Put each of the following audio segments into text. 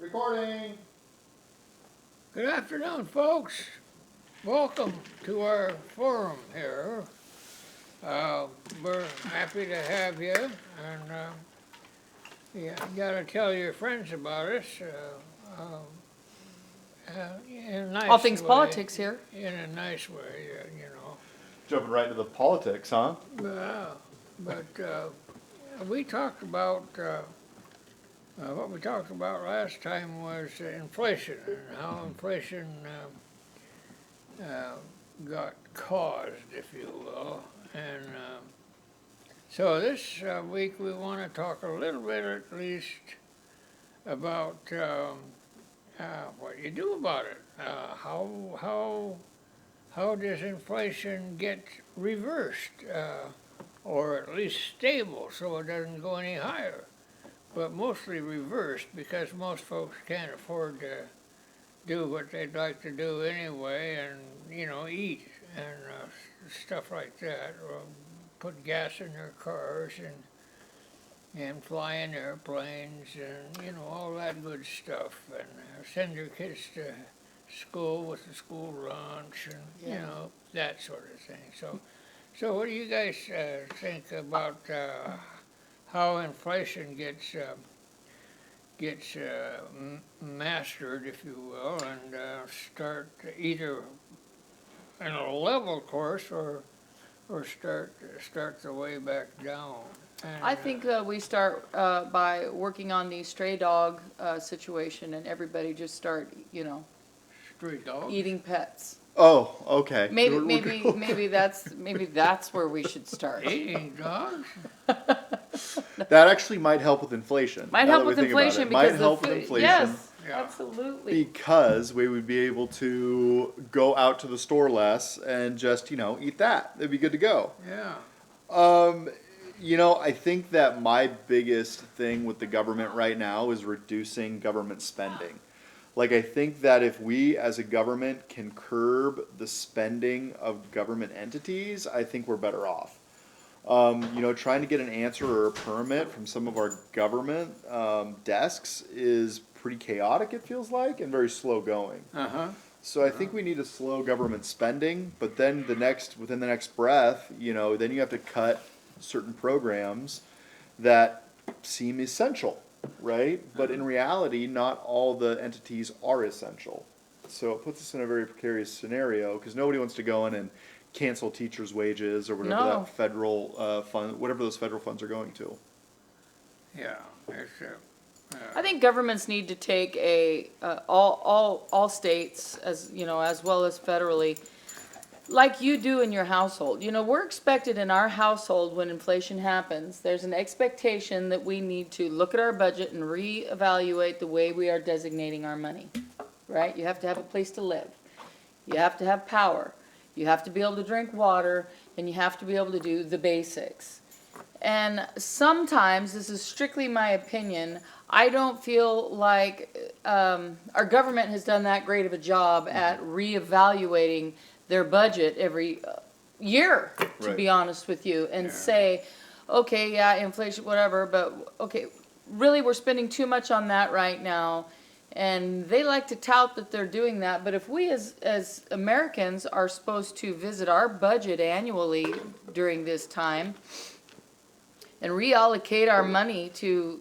Recording. Good afternoon, folks. Welcome to our forum here. We're happy to have you, and you gotta tell your friends about us in a nice All things way. politics here. In a nice way, you know. Jumping right into the politics, huh? But we talked about what we talked about last time was inflation and how inflation got caused, if you will. And so this week we want to talk a little bit at least about what you do about it. How does inflation get reversed, or at least stable so it doesn't go any higher? But mostly reversed because most folks can't afford to do what they'd like to do anyway, and eat and stuff like that, or put gas in their cars and fly in airplanes and all that good stuff, and send your kids to school with the school lunch and that sort of thing. So what do you guys think about how inflation gets mastered, if you will, and start either in a level course or start the way back down? And, I think we start by working on the stray dog situation, and everybody just start, stray dogs. eating pets. Oh, okay. Maybe that's where we should start. Eating dogs? That actually might help with inflation. Might now help that we with think about inflation it. because Might help the with food. inflation. Yes, Yeah. absolutely. Because we would be able to go out to the store less and just, eat that. It'd be good to go. Yeah. I think that my biggest thing with the government right now is reducing government spending. Like, I think that if we as a government can curb the spending of government entities, I think we're better off. Trying to get an answer or a permit from some of our government desks is pretty chaotic, it feels like, and very slow going. Uh-huh. So I think we need to slow government spending, but then within the next breath, then you have to cut certain programs that seem essential, right? But in reality, not all the entities are essential. So it puts us in a very precarious scenario because nobody wants to go in and cancel teachers' wages or whatever No. that federal fund, whatever those federal funds are going to. Yeah. It's, I think governments need to take all states as well as federally, like you do in your household. We're expected in our household when inflation happens. There's an expectation that we need to look at our budget and reevaluate the way we are designating our money. Right? You have to have a place to live. You have to have power. You have to be able to drink water, and you have to be able to do the basics. And sometimes, this is strictly my opinion, I don't feel like our government has done that great of a job at reevaluating their budget every year, to Right. be honest with you, and say, okay, yeah, inflation, whatever, but okay, really we're spending too much on that right now. And they like to tout that they're doing that, but if we as Americans are supposed to visit our budget annually during this time and reallocate our money to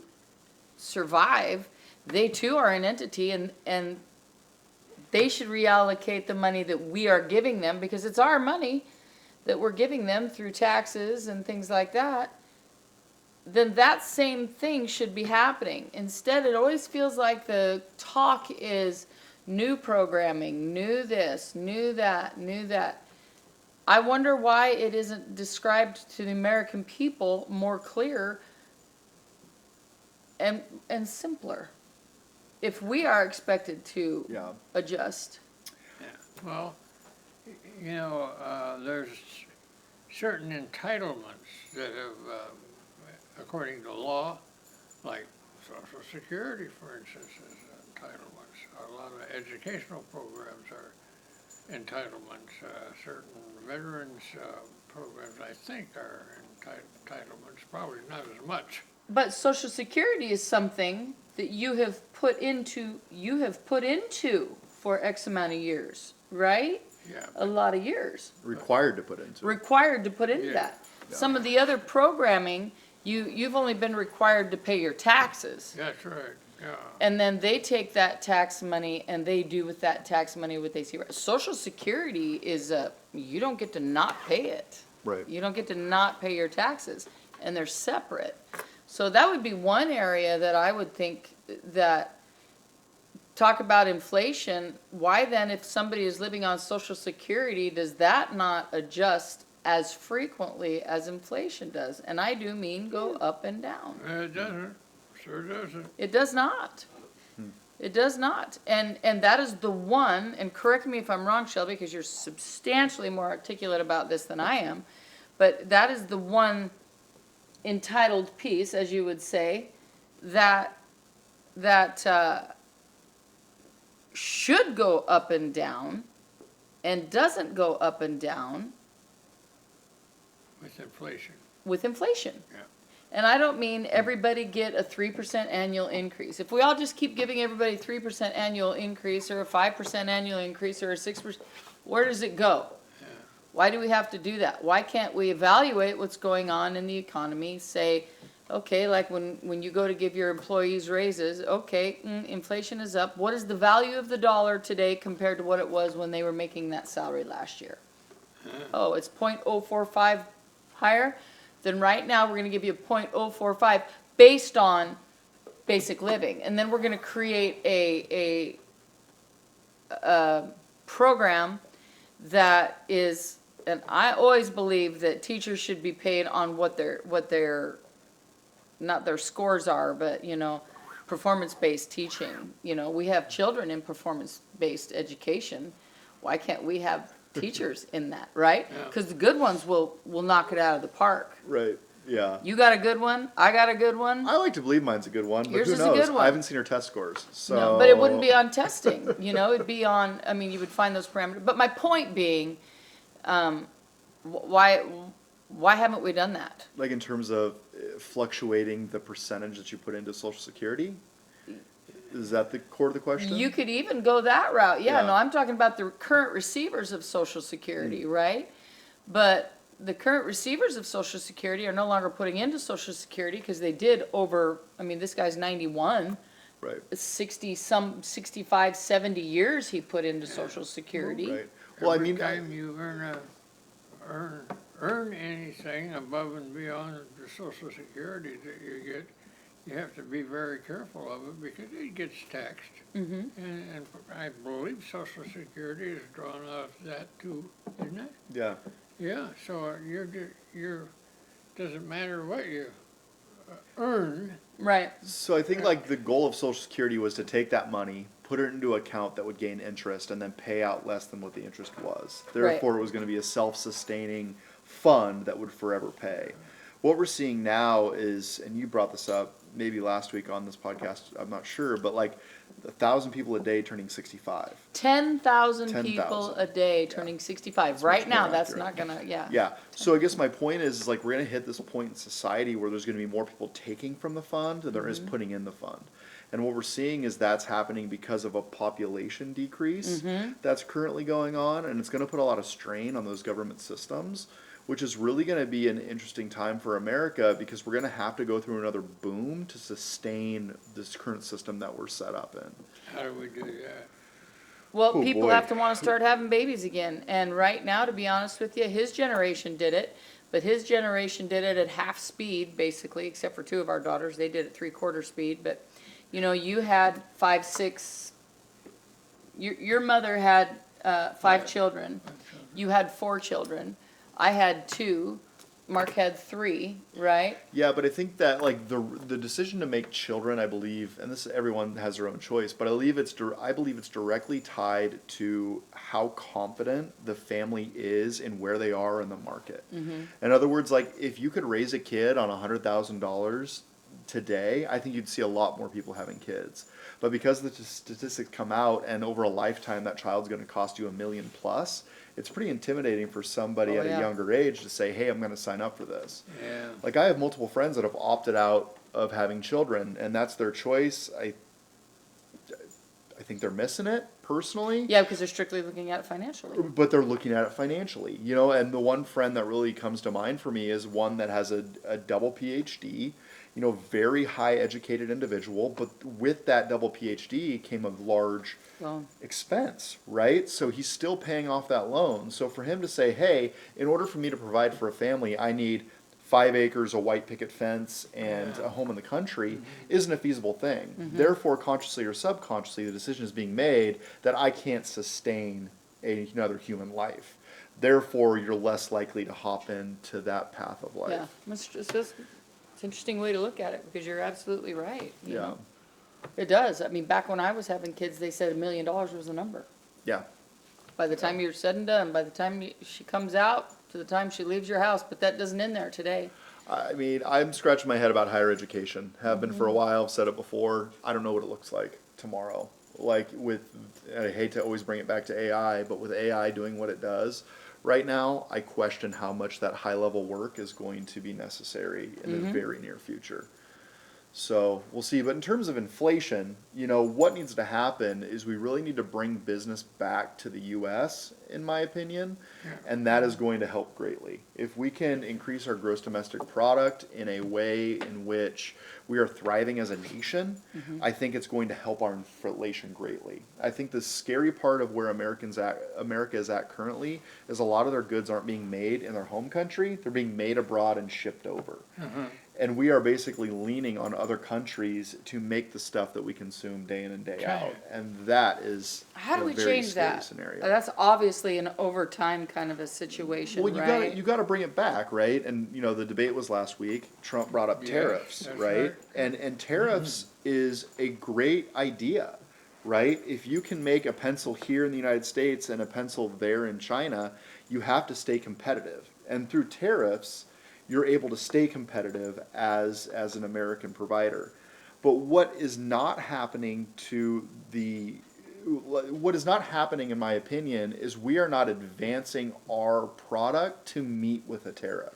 survive, they too are an entity, and they should reallocate the money that we are giving them, because it's our money that we're giving them through taxes and things like that. Then that same thing should be happening. Instead, it always feels like the talk is new programming, new this, new that, new that. I wonder why it isn't described to the American people more clear and simpler, if we are expected to adjust. well, there's certain entitlements that have, according to law, like Social Security, for instance, is entitlements. A lot of educational programs are entitlements. Certain veterans programs, I think, are entitlements. Probably not as much. But Social Security is something that you have put into for X amount of years, right? Yeah. A lot of years. Required to put into it. Required to put into Yeah. that. Some of the other programming, you've only been required to pay your taxes. That's right, yeah. And then they take that tax money and they do with that tax money what they see. Social Security is you don't get to not pay it. Right. You don't get to not pay your taxes, and they're separate. So that would be one area that I would think that, talk about inflation, why then if somebody is living on Social Security, does that not adjust as frequently as inflation does? And I do mean go up and down. It doesn't, sure doesn't. It does not. It does not. And that is the one, and correct me if I'm wrong, Shelby, because you're substantially more articulate about this than I am, but that is the one entitled piece, as you would say, that should go up and down and doesn't go up and down With inflation, with inflation. yeah. And I don't mean everybody get a 3% annual increase. If we all just keep giving everybody 3% annual increase or a 5% annual increase or a 6%, where does it go? Yeah. Why do we have to do that? Why can't we evaluate what's going on in the economy, say, okay, like when you go to give your employees raises, okay, inflation is up. What is the value of the dollar today compared to what it was when they were making that salary last year? Oh, it's 0.045 higher? Then right now, we're gonna give you a 0.045 based on basic living. And then we're gonna create a program that is, and I always believe that teachers should be paid on what their, not their scores are, but, performance-based teaching. We have children in performance-based education. Why can't we have teachers in that, right? Yeah. Because the good ones will knock it out of the park. Right. Yeah. You got a good one, I got a good one. I like to believe mine's a good one, but Yours who is a knows? good one. I haven't seen her test scores, so. No, but it wouldn't be on testing, it'd be on, you would find those parameters. But my point being, why haven't we done that? Like in terms of fluctuating the percentage that you put into Social Security? Is that the core of the question? You could even go that route, yeah, Yeah. no, I'm talking about the current receivers of Social Security, right? But the current receivers of Social Security are no longer putting into Social Security, because they did over, this guy's 91, Right, 65, 70 years he put into Social Security. right. Well, Every time you earn anything above and beyond the Social Security that you get, you have to be very careful of it because it gets taxed. Mm-hmm. And I believe Social Security is drawn off that too, isn't it? yeah, Yeah, so doesn't matter what you earn. Right, so I think like the goal of Social Security was to take that money, put it into an account that would gain interest, and then pay out less than what the interest was. Therefore, it was gonna be a self-sustaining fund that would forever pay. What we're seeing now is, and you brought this up maybe last week on this podcast, I'm not sure, but like 1,000 people a day turning 65. 10,000 people 10,000. a day turning 65. Right much now, more that's accurate. not gonna, yeah. Yeah, so I guess my point is like we're gonna hit this point in society where there's gonna be more people taking from the fund than there is putting in the fund. And what we're seeing is that's happening because of a population decrease that's currently going on, and it's gonna put a lot of strain on those government systems, which is really gonna be an interesting time for America because we're gonna have to go through another boom to sustain this current system that we're set up in. How do we do that? Well, Oh, people boy. have to want to start having babies again. And right now, to be honest with you, his generation did it, but his generation did it at half speed, basically, except for two of our daughters. They did it 3/4 speed. But, you had 5, 6, your mother had 5 children. You had 4 children. I had 2. Mark had 3, right? Yeah, but I think that like the decision to make children, I believe, and this everyone has their own choice, but I believe it's directly tied to how confident the family is in where they are in the market. In other words, like if you could raise a kid on $100,000 today, I think you'd see a lot more people having kids. But because the statistics come out, and over a lifetime that child's going to cost you $1 million plus, it's pretty intimidating for somebody Oh, at yeah. a younger age to say, hey, I'm going to sign up for this. Yeah. Like I have multiple friends that have opted out of having children, and that's their choice. I think they're missing it personally. Yeah, because they're strictly looking at it financially. But they're looking at it financially, you know. And the one friend that really comes to mind for me is one that has a double PhD, you know, very high educated individual, but with that double PhD came a large Loan. expense, right? So he's still paying off that loan. So for him to say, hey, in order for me to provide for a family, I need 5 acres, a white picket fence, and a home in the country isn't a feasible thing. Therefore, consciously or subconsciously, the decision is being made that I can't sustain another human life. Therefore, you're less likely to hop into that path of life. Yeah, it's an interesting way to look at it, because you're absolutely right. you Yeah. know. It does. I mean, back when I was having kids, they said $1 million was the number. Yeah. By the time you're said and done, by the time she comes out, to the time she leaves your house, but that doesn't end there today. I mean, I'm scratching my head about higher education. Have been for a while. I've said it before. I don't know what it looks like tomorrow. Like I hate to always bring it back to AI, but with AI doing what it does right now, I question how much that high level work is going to be necessary in the very near future. So we'll see. But in terms of inflation, you know, what needs to happen is we really need to bring business back to the U.S., in my opinion, and that is going to help greatly. If we can increase our gross domestic product in a way in which we are thriving as a nation, I think it's going to help our inflation greatly. I think the scary part of where America is at currently is a lot of their goods aren't being made in their home country. They're being made abroad and shipped over. And we are basically leaning on other countries to make the stuff that we consume day in and day out. And that is How do a we very change scary that? scenario. That's obviously an overtime kind of a situation, Well, right? you gotta bring it back, right? And you know, the debate was last week. Trump brought up Yes, tariffs, that's right? right. And tariffs is a great idea, right? If you can make a pencil here in the United States and a pencil there in China, you have to stay competitive. And through tariffs, you're able to stay competitive as an American provider. But what is not happening in my opinion is we are not advancing our product to meet with a tariff.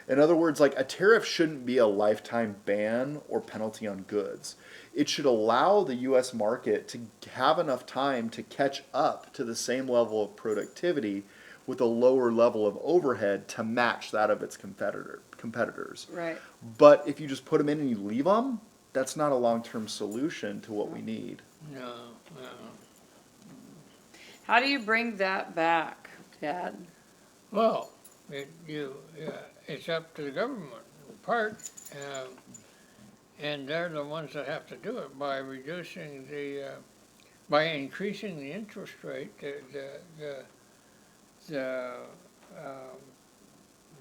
In other words, like, a tariff shouldn't be a lifetime ban or penalty on goods. It should allow the US market to have enough time to catch up to the same level of productivity with a lower level of overhead to match that of its competitors. Right. But if you just put them in and you leave them, that's not a long-term solution to what we need. No, no. How do you bring that back, Dad? Well, it's up to the government in part, and they're the ones that have to do it by reducing by increasing the interest rate.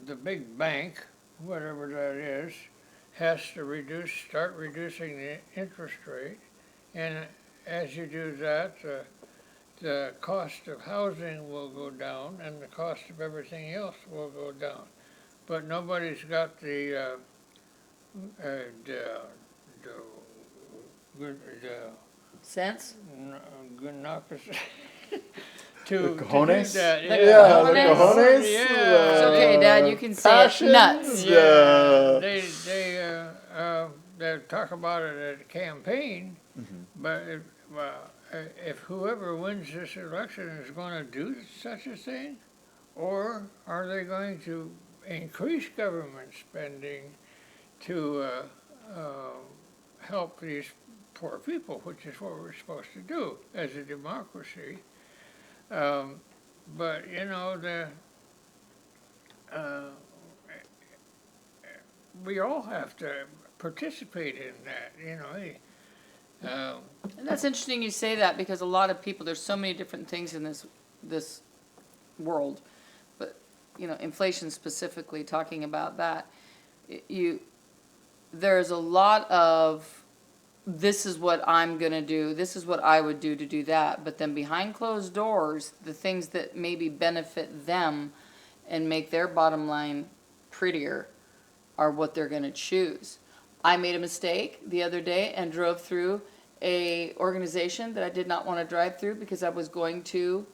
The big bank, whatever that is, has to start reducing the interest rate, and as you do that, the cost of housing will go down, and the cost of everything else will go down. But nobody's got the Sense? to The cojones? do that. The Yeah, the cojones? cojones. Yeah. It's okay, Dad, you can say it. Passions? Nuts. Yeah. They talk about it at a campaign, but if whoever wins this election is going to do such a thing, or are they going to increase government spending to help these poor people, which is what we're supposed to do as a democracy. But you know, we all have to participate in that. You know, And that's interesting you say that, because a lot of people, there's so many different things in this world, but you know, inflation specifically, talking about that, there's a lot of, this is what I'm gonna do, this is what I would do to do that, but then behind closed doors, the things that maybe benefit them and make their bottom line prettier are what they're gonna choose. I made a mistake the other day and drove through a organization that I did not want to drive through, because I was going to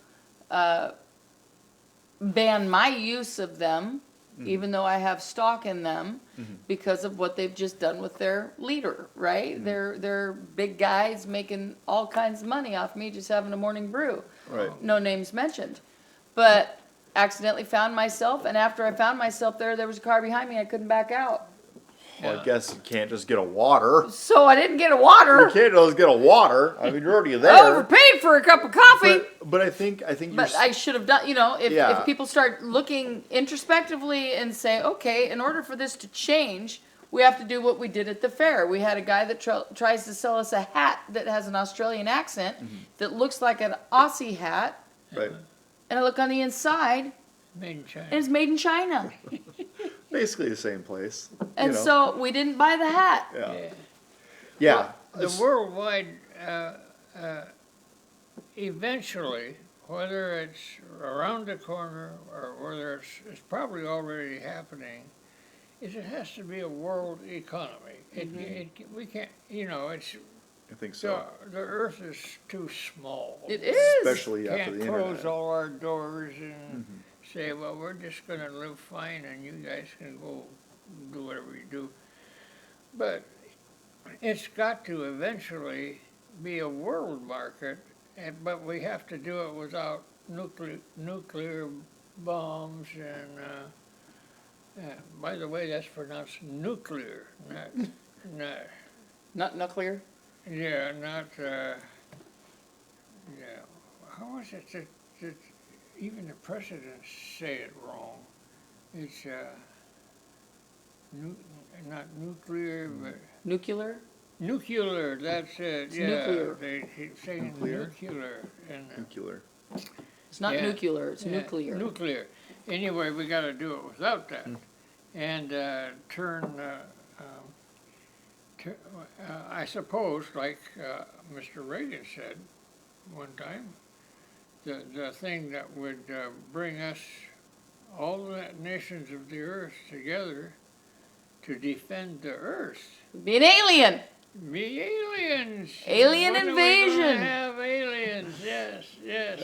ban my use of them even though I have stock in them because of what they've just done with their leader, right? They're big guys making all kinds of money off me just having a morning brew. Right. No names mentioned. But accidentally found myself, and after I found myself there was a car behind me, I couldn't back out. Well, I guess you can't just get a water. So I didn't get a You water. can't just get a water. I mean, you're already I there. overpaid for a cup of coffee. But I think you're. But I should have done, Yeah. if people start looking introspectively and say, okay, in order for this to change, we have to do what we did at the fair. We had a guy that tries to sell us a hat that has an Australian accent that looks like an Aussie hat, Right. and I look on the inside, Made in China. and it's made in China. Basically the same place. And so we didn't buy the hat. Yeah. Yeah. Yeah. The worldwide, eventually, whether it's around the corner or whether it's probably already happening, is it has to be a world economy. We can't, it's, I think so. the earth is too small. It is. Especially after Can't the close internet. all our doors and say, well, we're just gonna live fine and you guys can go do whatever you do. But it's got to eventually be a world market, but we have to do it without nuclear bombs and, by the way, that's pronounced nuclear, not, Not nuclear. yeah, not, yeah. How is it that even the presidents say it wrong? It's, not nuclear, but Nuclear. nuclear, that's it, It's yeah. nuclear. They keep saying Nuclear? nuclear and, Nuclear. It's not Yeah. nuclear, it's yeah, nuclear. Nuclear. Anyway, we gotta do it without that. And, I suppose, like, Mr. Reagan said one time, the thing that would, bring us, all the nations of the earth together to defend the earth, Be an alien. be aliens. Alien When are we gonna invasion. have aliens, yes.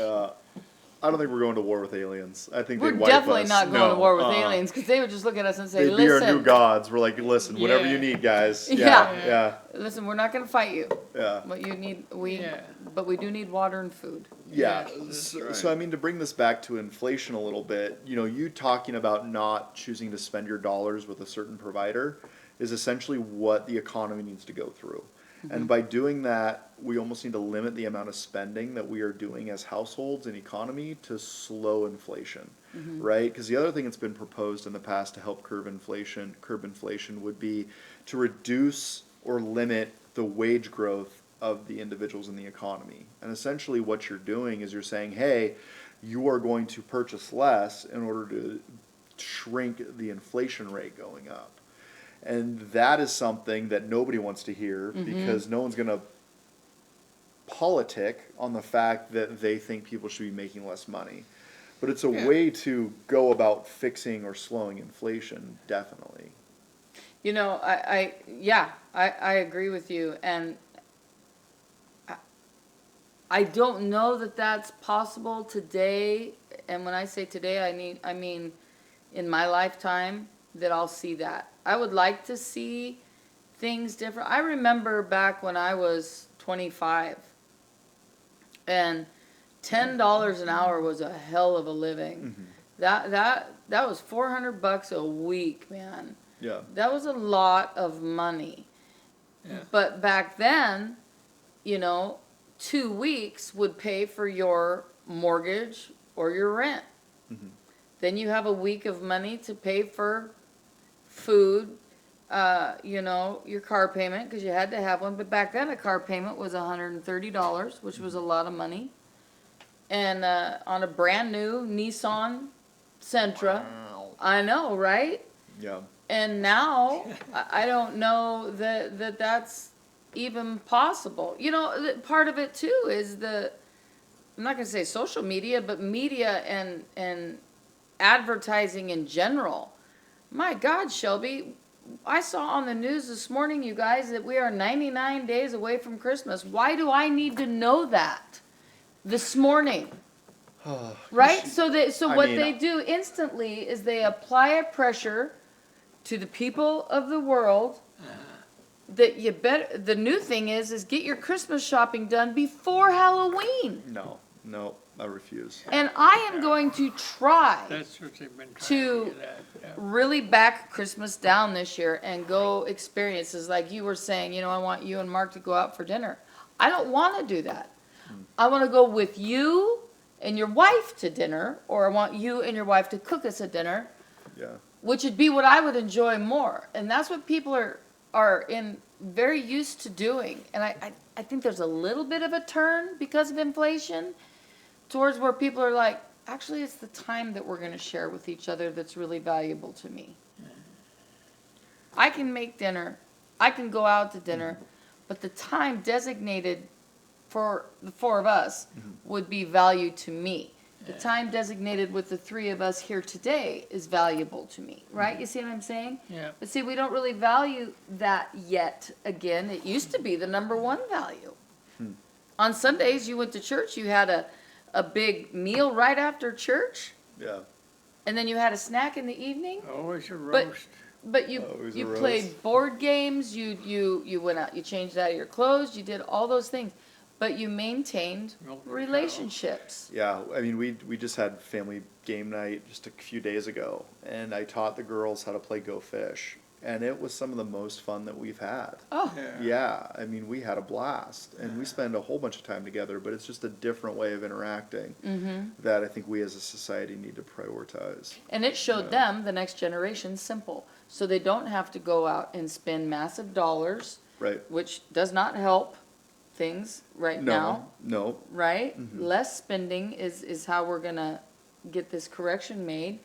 I don't think we're going to war with aliens. I think We're they'd wipe definitely us. not going No, to war with uh-uh. aliens because they would just look at us and say, They'd be our new listen, gods. We're like, listen, whatever Yeah. you need, guys. Yeah. Yeah. listen, we're not going to fight you. Yeah. What you need, Yeah. but we do need water and food. Yeah. Yes, that's So, right. so I mean, to bring this back to inflation a little bit, you talking about not choosing to spend your dollars with a certain provider is essentially what the economy needs to go through. And by doing that, we almost need to limit the amount of spending that we are doing as households and economy to slow inflation, right? Because the other thing that's been proposed in the past to help curb inflation would be to reduce or limit the wage growth of the individuals in the economy. And essentially what you're doing is you're saying, hey, you are going to purchase less in order to shrink the inflation rate going up. And that is something that nobody wants to hear because no one's going to politic on the fact that they think people should be making less money. But it's a Yeah. way to go about fixing or slowing inflation, definitely. I agree with you. And I don't know that that's possible today. And when I say today, I mean in my lifetime that I'll see that. I would like to see things different. I remember back when I was 25 and $10 an hour was a hell of a living. That was $400 a week, man. Yeah. That was a lot of money. Yeah. But back then, 2 weeks would pay for your mortgage or your rent. Then you have a week of money to pay for food, your car payment, because you had to have one. But back then, a car payment was $130, which was a lot of money. And on a brand new Nissan Sentra. I know, right? Yeah. And now, I don't know that that's even possible. Part of it too is I'm not going to say social media, but media and advertising in general. My God, Shelby, I saw on the news this morning, you guys, that we are 99 days away from Christmas. Why do I need to know that this morning? Right? So I what mean, they do instantly is they apply a pressure to the people of the world that you better, the new thing is get your Christmas shopping done before Halloween. No, I refuse. And I am going to try That's what they've been trying To- to get at. Yeah. really back Christmas down this year and go experiences like you were saying, I want you and Mark to go out for dinner. I don't want to do that. I want to go with you and your wife to dinner, or I want you and your wife to cook us a dinner, Yeah. which would be what I would enjoy more. And that's what people are very used to doing. And I think there's a little bit of a turn because of inflation towards where people are like, actually, it's the time that we're going to share with each other that's really valuable to me. I can make dinner, I can go out to dinner, but the time designated for the four of us would be value to me. The time designated with the three of us here today is valuable to me, right? You see what I'm saying? Yeah. But see, we don't really value that yet. Again, it used to be the number one value. On Sundays, you went to church, you had a big meal right after church, Yeah. and then you had a snack in the evening. Always a But- roast. But you Always a you roast. played board games, you went out, you changed out of your clothes, you did all those things, but you maintained Milk the cow. relationships. Yeah, I mean, we just had family game night just a few days ago, and I taught the girls how to play Go Fish, and it was some of the most fun that we've had. Oh, Yeah, I mean, we had a blast, and we spend a whole bunch of time together, but it's just a different way of interacting that I think we as a society need to prioritize. and it showed them, the next generation, simple. So they don't have to go out and spend massive dollars, Right? which does not help things right now, No, right? Less spending is how we're gonna get this correction made.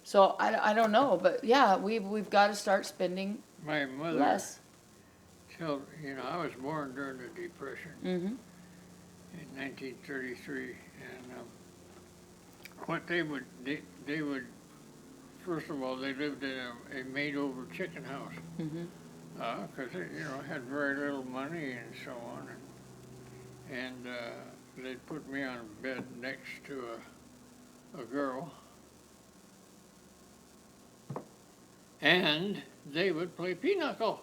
So I don't know, but yeah, we've got to start spending My mother less. told, I was born during the Depression Mm-hmm. in 1933, and what they would, first of all, they lived in a made-over chicken house. Mm-hmm. Because they, had very little money and so on, and they put me on a bed next to a girl, and they would play pinochle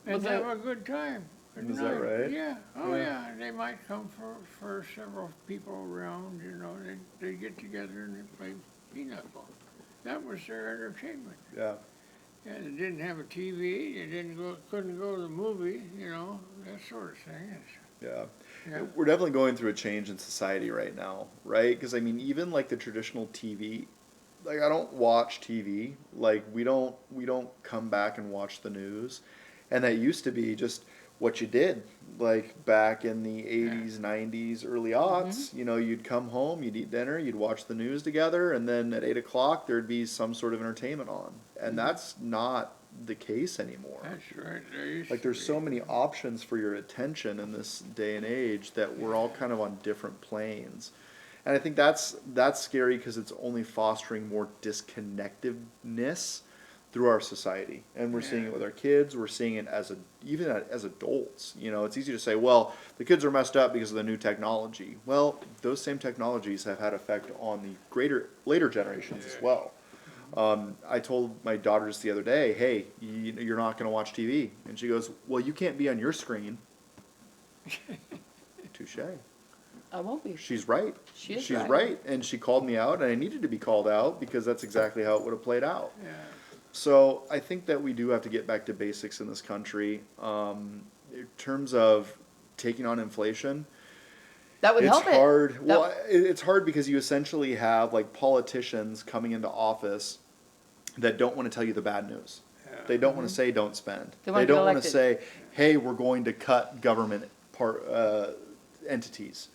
and Was have that- a good time. Good Is that night. right? Yeah. Oh Yeah. yeah. They might come for several people around. They get together and they play pinochle. That was their entertainment. yeah, Yeah, they didn't have a TV, couldn't go to the movie, that sort of thing. yeah. Yeah. We're definitely going through a change in society right now, right? Because I mean, even like the traditional TV, like I don't watch TV. Like we don't come back and watch the news, and that used to be just what you did. Like back in the 80s, 90s, early aughts, you'd come home, you'd eat dinner, you'd watch the news together, and then at 8 o'clock there'd be some sort of entertainment on, and that's not the case anymore. That's right. There used Like to there's be. so many options for your attention in this day and age that we're all kind of on different planes. And I think that's scary because it's only fostering more disconnectedness through our society. And we're seeing it with our kids, we're seeing it even as adults. It's easy to say, well, the kids are messed up because of the new technology. Well, those same technologies have had effect on the later generations as well. I told my daughter just the other day, hey, you're not going to watch TV. And she goes, well, you can't be on your screen. Touche. I won't be. She's right. She is She's right. right. And she called me out, and I needed to be called out because that's exactly how it would have played out. Yeah. So I think that we do have to get back to basics in this country. In terms of taking on inflation, That would it's help hard. it. Well, it's hard because you essentially have like politicians coming into office that don't want to tell you the bad news. They don't want to say don't spend. They wanna They get don't want to elected. say, hey, we're going to cut government entities.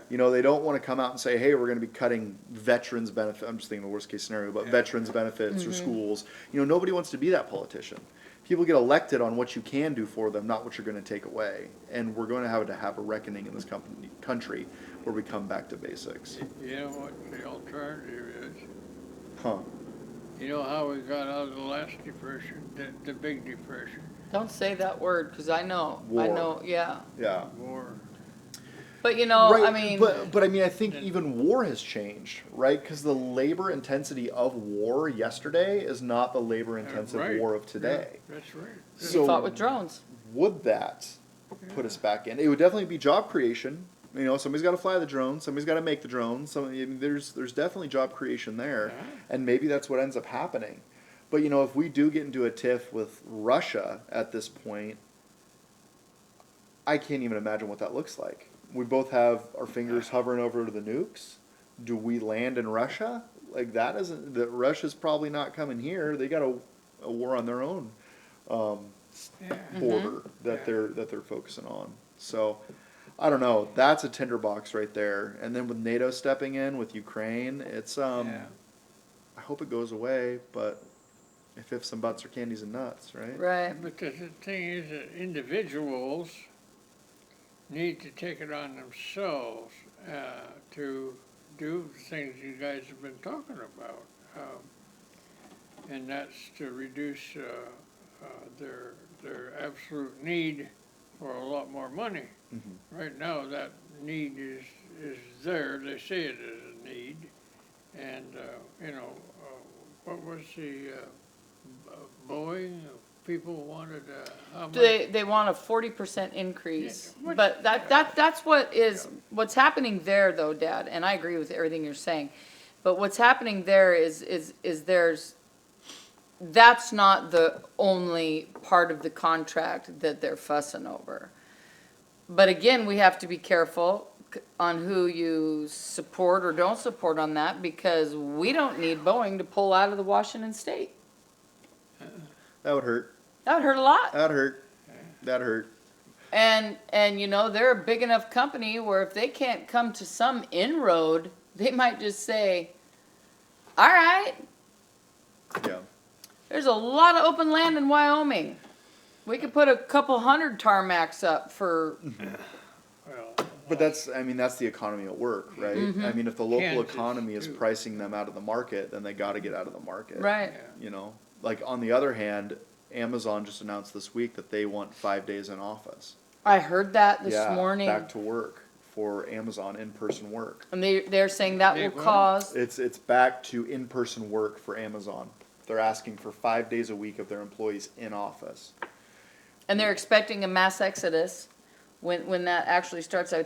They don't want to come out and say, hey, we're going to be cutting veterans benefits. I'm just thinking the worst case scenario, but veterans benefits or schools. Nobody wants to be that politician. People get elected on what you can do for them, not what you're going to take away. And we're going to have a reckoning in this country where we come back to basics. You know what the alternative is? Huh. You know how we got out of the last depression, the big depression, Don't say that word, because I know. I War. know, yeah. Yeah. war. But you know, Right, I mean, but I mean, I think even war has changed, right? Because the labor intensity of war yesterday is not the labor intensive Right. war of today. Yeah, that's right. we So fought with drones. would that put us back in? It would definitely be job creation. You know, somebody's got to fly the drone. Somebody's got to make the drone. I mean, there's definitely job creation there, Yeah. and maybe that's what ends up happening. But you know, if we do get into a tiff with Russia at this point, I can't even imagine what that looks like. We both have our fingers hovering over to the nukes. Do we land in Russia? Like that isn't that Russia's probably not coming here. They got a war on their own Yeah. border that they're focusing on. So I don't know. That's a tinderbox right there. And then with NATO stepping in with Ukraine, it's Yeah. I hope it goes away, but if ifs and buts are candies and nuts, right? Right. But the thing is that individuals need to take it on themselves to do the things you guys have been talking about. And that's to reduce their absolute need for a lot more money. Mhm. Right now, that need is there. They say it is a need. And, you know, what was the Boeing? People wanted how much? They want a 40% increase, Yeah, what- but that's what's happening there, though, Dad. And I agree with everything you're saying, but what's happening there is that's not the only part of the contract that they're fussing over. But again, we have to be careful on who you support or don't support on that, because we don't need Boeing to pull out of the Washington State. That would hurt. That would hurt a lot. That hurt. That hurt. And you know, they're a big enough company where if they can't come to some inroad, they might just say, all right, Yeah. there's a lot of open land in Wyoming. We could put a couple hundred tarmacs up for, Well, But that's the economy at work, right? Mm-hmm. I mean, if the local Kansas, economy is too. pricing them out of the market, then they got to get out of the market. right. yeah. You know, like on the other hand, Amazon just announced this week that they want 5 days in office. I heard that this Yeah, morning. back to work for Amazon, in-person work. And they're saying that They will will? cause, It's back to in-person work for Amazon. They're asking for 5 days a week of their employees in office. and they're expecting a mass exodus when that actually starts. I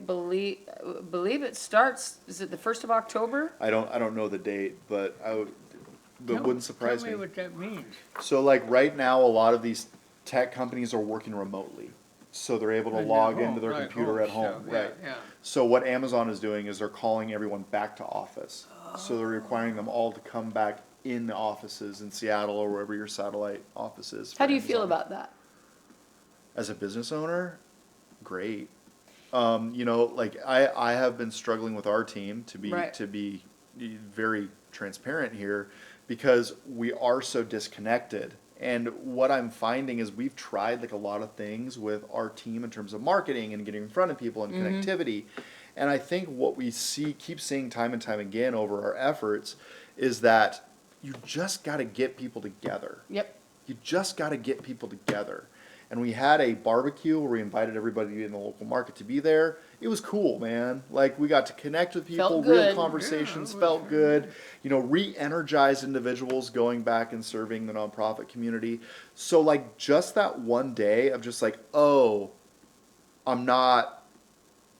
believe it starts, is it the 1st of October? I don't know the date, but wouldn't surprise Tell me. me what that means. So like right now, a lot of these tech companies are working remotely. So they're able to Like log at into their home, like computer at home, stuff, yeah, right? Yeah. So what Amazon is doing is they're calling everyone back to office. So they're requiring them all to come back in the offices in Seattle or wherever your satellite office is. for How do you feel Amazon. about that? As a business owner, great. You know, like I have been struggling with our team to be Right. very transparent here because we are so disconnected. And what I'm finding is we've tried like a lot of things with our team in terms of marketing and getting in front of people and connectivity. And I think what we keep seeing time and time again over our efforts is that you just got to get people together. Yep. You just got to get people together. And we had a barbecue where we invited everybody in the local market to be there. It was cool, man. Like we got to connect with people, Felt real good. conversations, Yeah, it was felt fun. good. You know, re-energized individuals going back and serving the nonprofit community. So like just that one day of just like, oh, I'm not.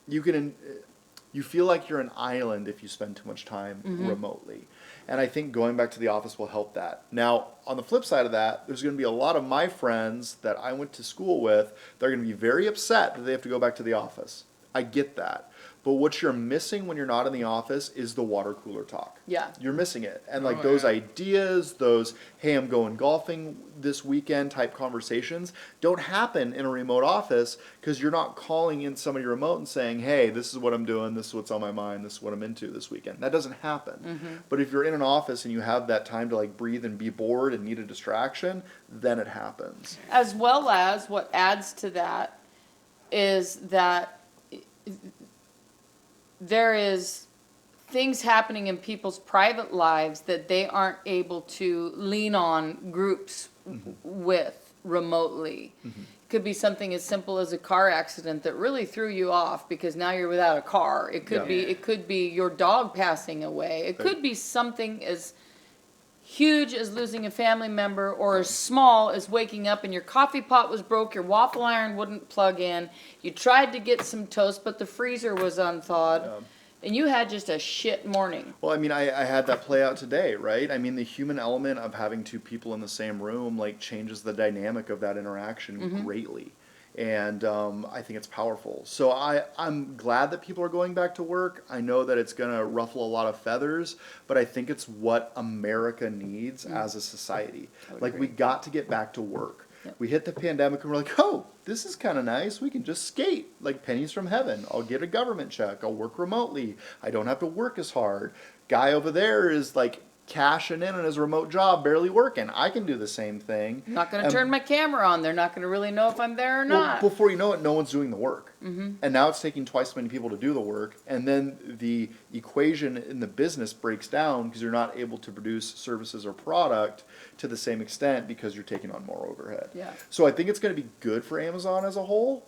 You feel like you're an island if you spend too much time remotely. And I think going back to the office will help that. Now, on the flip side of that, there's going to be a lot of my friends that I went to school with, they're going to be very upset that they have to go back to the office. I get that. But what you're missing when you're not in the office is the water cooler talk. Yeah. You're missing it. And like Oh, those yeah. ideas, those, hey, I'm going golfing this weekend type conversations don't happen in a remote office because you're not calling in somebody remote and saying, hey, this is what I'm doing, this is what's on my mind, this is what I'm into this weekend. That doesn't happen. But if you're in an office and you have that time to like breathe and be bored and need a distraction, then it happens. As well as what adds to that is that there is things happening in people's private lives that they aren't able to lean on groups with remotely. Could be something as simple as a car accident that really threw you off because now you're without a car. It could Yeah. it could be your dog passing away. It could be something as huge as losing a family member or as small as waking up and your coffee pot was broke, your waffle iron wouldn't plug in, you tried to get some toast but the freezer was unthawed, Yeah. and you had just a shit morning. Well, I mean, I had that play out today, right? I mean, the human element of having two people in the same room like changes the dynamic of that interaction greatly, and I think it's powerful. So I'm glad that people are going back to work. I know that it's gonna ruffle a lot of feathers, but I think it's what America needs as a society. would Like we agree. got to get back to work. Yep. We hit the pandemic and we're like, oh, this is kind of nice. We can just skate like pennies from heaven. I'll get a government check. I'll work remotely. I don't have to work as hard. Guy over there is like cashing in on his remote job, barely working. I can do the same thing. I'm not going to And- turn my camera on. They're not going to really know if I'm there or Well, not. before you know it, no one's doing the work. And now it's taking twice as many people to do the work. And then the equation in the business breaks down because you're not able to produce services or product to the same extent because you're taking on more overhead. Yeah. So I think it's going to be good for Amazon as a whole.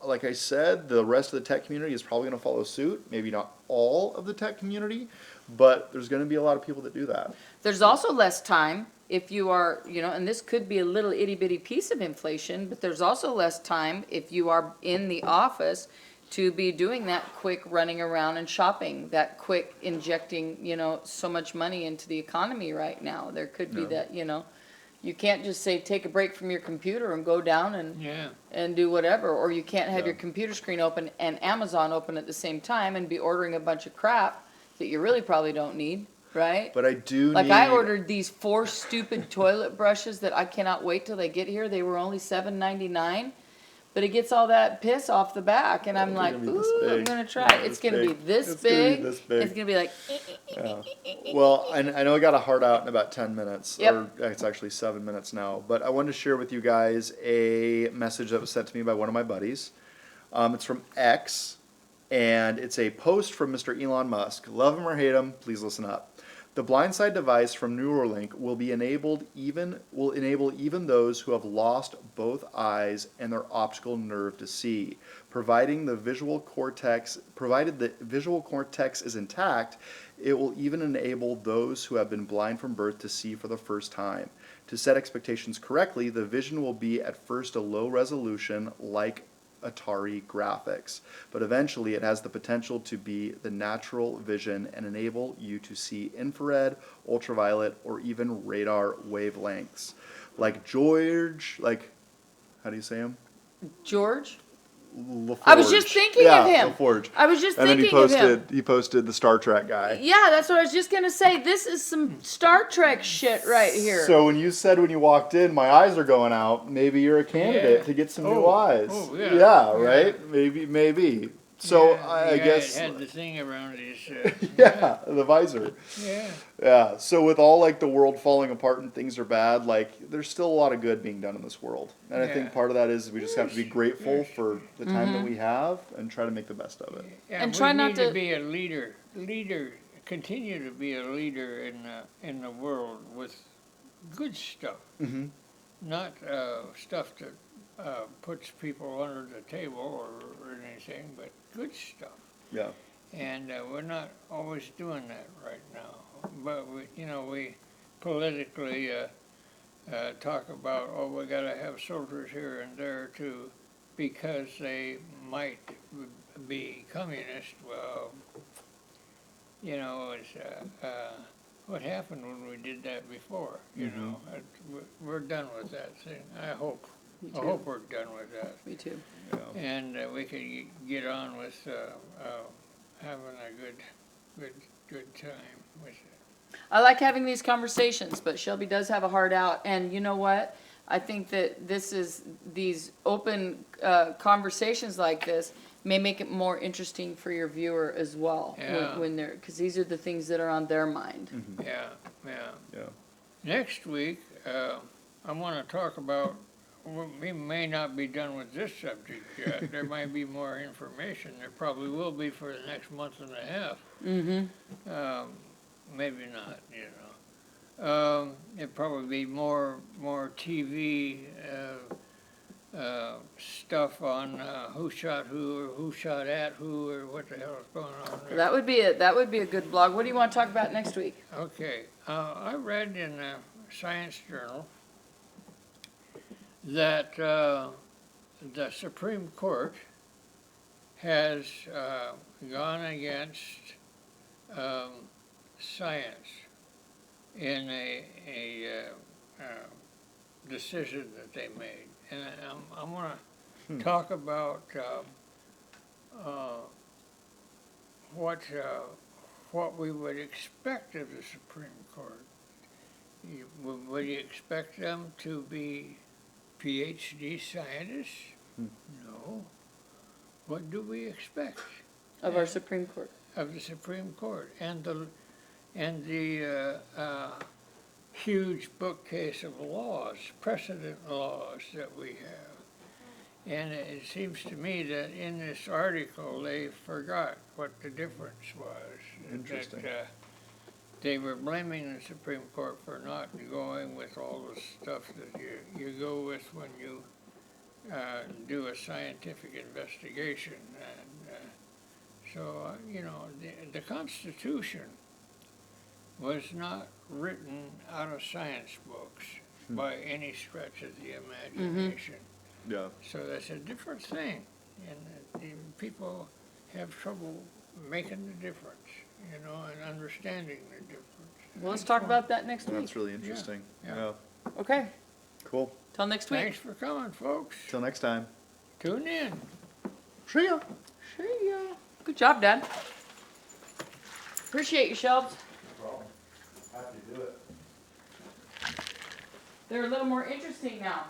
Like I said, the rest of the tech community is probably going to follow suit. Maybe not all of the tech community, but there's going to be a lot of people that do that. There's also less time if you are, and this could be a little itty bitty piece of inflation, but there's also less time if you are in the office to be doing that quick running around and shopping, that quick injecting, so much money into the economy right now. There could be Yeah. that, you can't just say take a break from your computer and go down Yeah. and do whatever, or you can't have Yeah. your computer screen open and Amazon open at the same time and be ordering a bunch of crap that you really probably don't need, right? But I do Like need. I ordered these 4 stupid toilet brushes that I cannot wait till they get here. They were only $7.99, but it gets all that piss off the back, and I'm It's like, gonna be this ooh, I'm big. gonna try Yeah, it. It's this gonna be big. this It's gonna be big. this big. It's gonna be like, Yeah. Well, I know I got a heart out in about 10 minutes, Yep. or it's actually 7 minutes now, but I wanted to share with you guys a message that was sent to me by one of my buddies. It's from X, and it's a post from Mr. Elon Musk. Love him or hate him, please listen up. The blindside device from Neuralink will enable even those who have lost both eyes and their optical nerve to see, provided the visual cortex is intact. It will even enable those who have been blind from birth to see for the first time. To set expectations correctly, the vision will be at first a low resolution like Atari graphics, but eventually it has the potential to be the natural vision and enable you to see infrared, ultraviolet, or even radar wavelengths. Like George, how do you say him? George? LaForge. I was just thinking of him. LaForge. I was just And then thinking of him. he posted the Star Trek guy. Yeah, that's what I was just gonna say. This is some Star Trek shit right here. So when you said when you walked in, my eyes are going out, maybe you're a candidate Yeah. to get some new Oh, eyes. oh, yeah. Yeah, Yeah. right? Maybe. So Yeah, I yeah, guess, it had the thing around his. yeah, the visor. Yeah. Yeah. So with all the world falling apart and things are bad, there's still a lot of good being done in this world. And I think Yeah. part of that is we just have to be grateful Yes. for the time that we have and try to make the best of it. Yeah, And we try not need to- be a leader. Continue to be a leader in the world with good stuff, Mm-hmm. not stuff that puts people under the table or anything, but good stuff. Yeah. And we're not always doing that right now. But we politically talk about, we got to have soldiers here and there too, because they might be communist. Well, it's what happened when we did that before. We're done with that thing. I hope. Me I too. hope we're done with that. Me too. Yeah. And we could get on with having a good time with it. I like having these conversations, but Shelby does have a heart out, and you know what? I think that these open conversations like this may make it more interesting for your viewer as well. Yeah. When they're, because these are the things that are on their mind. Yeah. Yeah. Next week, I want to talk about. We may not be done with this subject yet. There might be more information. There probably will be for the next month and a half. Mm-hmm. Maybe not, it'd probably be more TV stuff on who shot who or who shot at who or what the hell is going on there. That would be a good blog. What do you want to talk about next week? Okay, I read in a Science Journal that the Supreme Court has gone against science in a decision that they made. And I'm going to talk about what we would expect of the Supreme Court. Would you expect them to be PhD scientists? No. What do we expect Of our Supreme Court. of the Supreme Court and the huge bookcase of laws, precedent laws that we have? And it seems to me that in this article they forgot what the difference was. Interesting. That, they were blaming the Supreme Court for not going with all the stuff that you go with when you do a scientific investigation. And so, you know, the Constitution was not written out of science books by any stretch of the imagination. Yeah. So that's a different thing, and the people have trouble making the difference, you know, and understanding the difference. Well, let's talk about that next week. That's really interesting. Yeah. Yeah. Okay. Cool. Till next week. Thanks for coming, folks. Till next time. Tune in. See ya. See ya. Good job, Dad. Appreciate you, Shelves. No problem. Happy to do it. They're a little more interesting now.